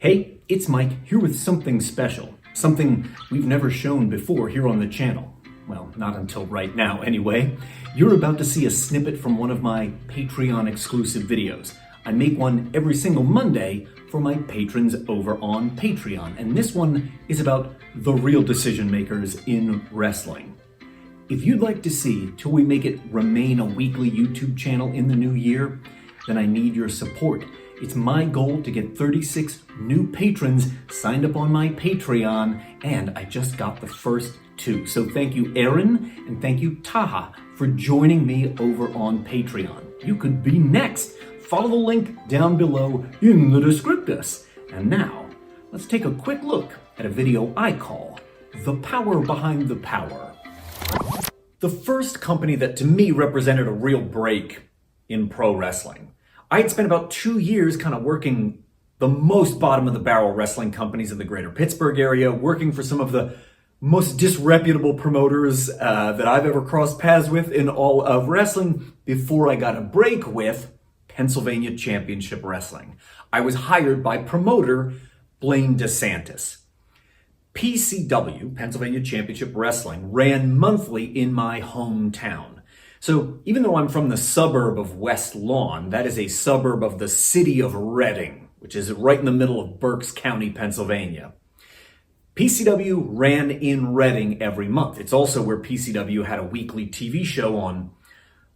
Hey, it's Mike here with something special. Something we've never shown before here on the channel. Well, not until right now anyway. You're about to see a snippet from one of my Patreon exclusive videos. I make one every single Monday for my patrons over on Patreon, and this one is about the real decision makers in wrestling. If you'd like to see till we make it remain a weekly YouTube channel in the new year, then I need your support. It's my goal to get 36 new patrons signed up on my Patreon, and I just got the first 2. So thank you, Aaron, and thank you, Taha, for joining me over on Patreon. You could be next. Follow the link down below in the descriptus. And now, let's take a quick look at a video I call The Power Behind the Power. The first company that to me represented a real break in pro wrestling. I had spent about 2 years kind of working the most bottom of the barrel wrestling companies in the greater Pittsburgh area, working for some of the most disreputable promoters that I've ever crossed paths with in all of wrestling before I got a break with Pennsylvania Championship Wrestling. I was hired by promoter Blaine DeSantis. PCW, Pennsylvania Championship Wrestling, ran monthly in my hometown. So even though I'm from the suburb of West Lawn, that is a suburb of the city of Reading, which is right in the middle of Berks County, Pennsylvania. PCW ran in Reading every month. It's also where PCW had a weekly TV show on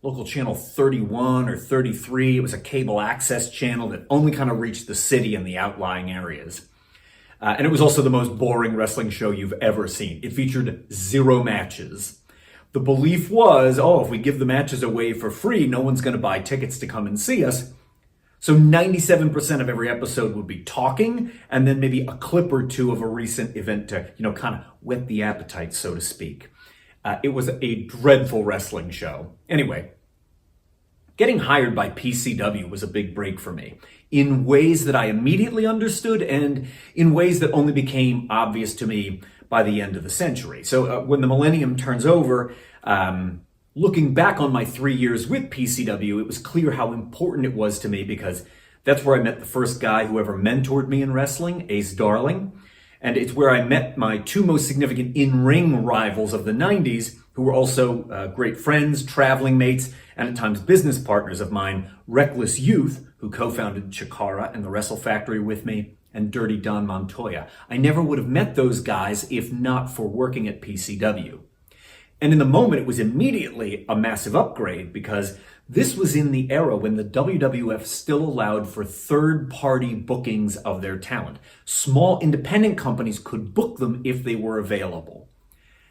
local channel 31 or 33. It was a cable access channel that only kind of reached the city and the outlying areas. And it was also the most boring wrestling show you've ever seen. It featured 0 matches. The belief was, if we give the matches away for free, no one's going to buy tickets to come and see us. So 97% of every episode would be talking, and then maybe a clip or two of a recent event to, kind of whet the appetite, so to speak. It was a dreadful wrestling show. Anyway, getting hired by PCW was a big break for me in ways that I immediately understood and in ways that only became obvious to me by the end of the century. So when the millennium turns over, looking back on my 3 years with PCW, it was clear how important it was to me because that's where I met the first guy who ever mentored me in wrestling, Ace Darling. And it's where I met my 2 most significant in-ring rivals of the 90s, who were also great friends, traveling mates, and at times business partners of mine, Reckless Youth, who co-founded Chikara and the Wrestle Factory with me, and Dirty Don Montoya. I never would have met those guys if not for working at PCW. And in the moment, it was immediately a massive upgrade because this was in the era when the WWF still allowed for third-party bookings of their talent. Small independent companies could book them if they were available.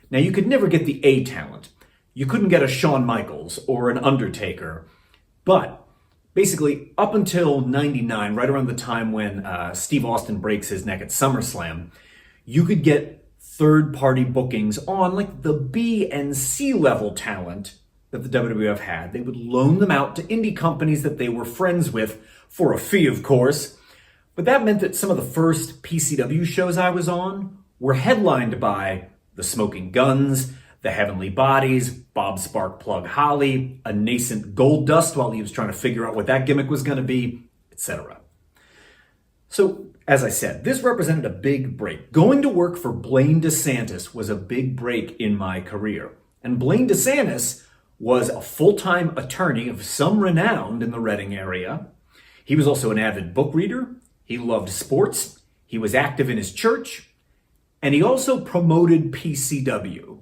Now, you could never get the A talent. You couldn't get a Shawn Michaels or an Undertaker. But basically, up until 99, right around the time when Steve Austin breaks his neck at SummerSlam, you could get third-party bookings on like the B and C level talent that the WWF had. They would loan them out to indie companies that they were friends with for a fee, of course. But that meant that some of the first PCW shows I was on were headlined by the Smoking Guns, the Heavenly Bodies, Bob Sparkplug Holly, a nascent Goldust while he was trying to figure out what that gimmick was going to be, etc. So, as I said, this represented a big break. Going to work for Blaine DeSantis was a big break in my career. And Blaine DeSantis was a full-time attorney of some renown in the Reading area. He was also an avid book reader. He loved sports. He was active in his church. And he also promoted PCW.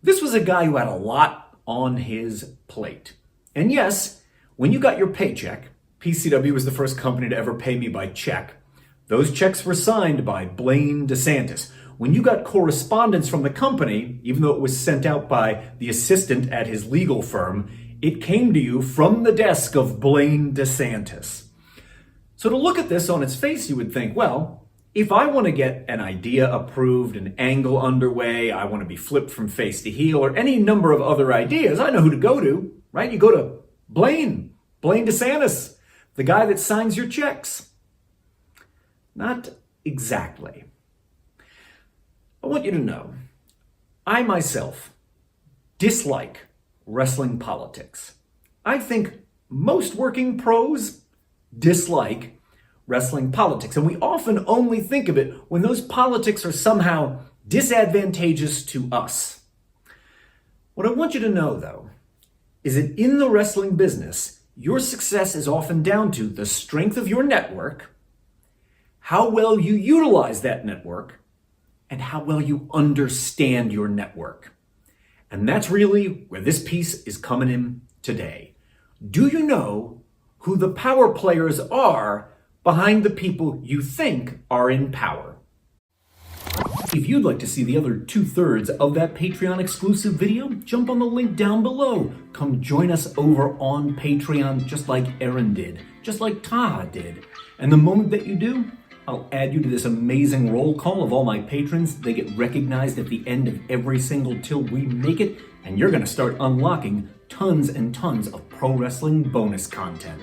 This was a guy who had a lot on his plate. And yes, when you got your paycheck, PCW was the first company to ever pay me by check. Those checks were signed by Blaine DeSantis. When you got correspondence from the company, even though it was sent out by the assistant at his legal firm, it came to you from the desk of Blaine DeSantis. So to look at this on its face, you would think, well, if I want to get an idea approved, an angle underway, I want to be flipped from face to heel, or any number of other ideas, I know who to go to, right? You go to Blaine DeSantis, the guy that signs your checks. Not exactly. I want you to know, I myself dislike wrestling politics. I think most working pros dislike wrestling politics. And we often only think of it when those politics are somehow disadvantageous to us. What I want you to know, though, is that in the wrestling business, your success is often down to the strength of your network, how well you utilize that network, and how well you understand your network. And that's really where this piece is coming in today. Do you know who the power players are behind the people you think are in power? If you'd like to see the other 2/3 of that Patreon exclusive video, jump on the link down below. Come join us over on Patreon, just like Aaron did, just like Taha did. And the moment that you do, I'll add you to this amazing roll call of all my patrons. They get recognized at the end of every single till we make it, and you're gonna start unlocking tons and tons of pro wrestling bonus content.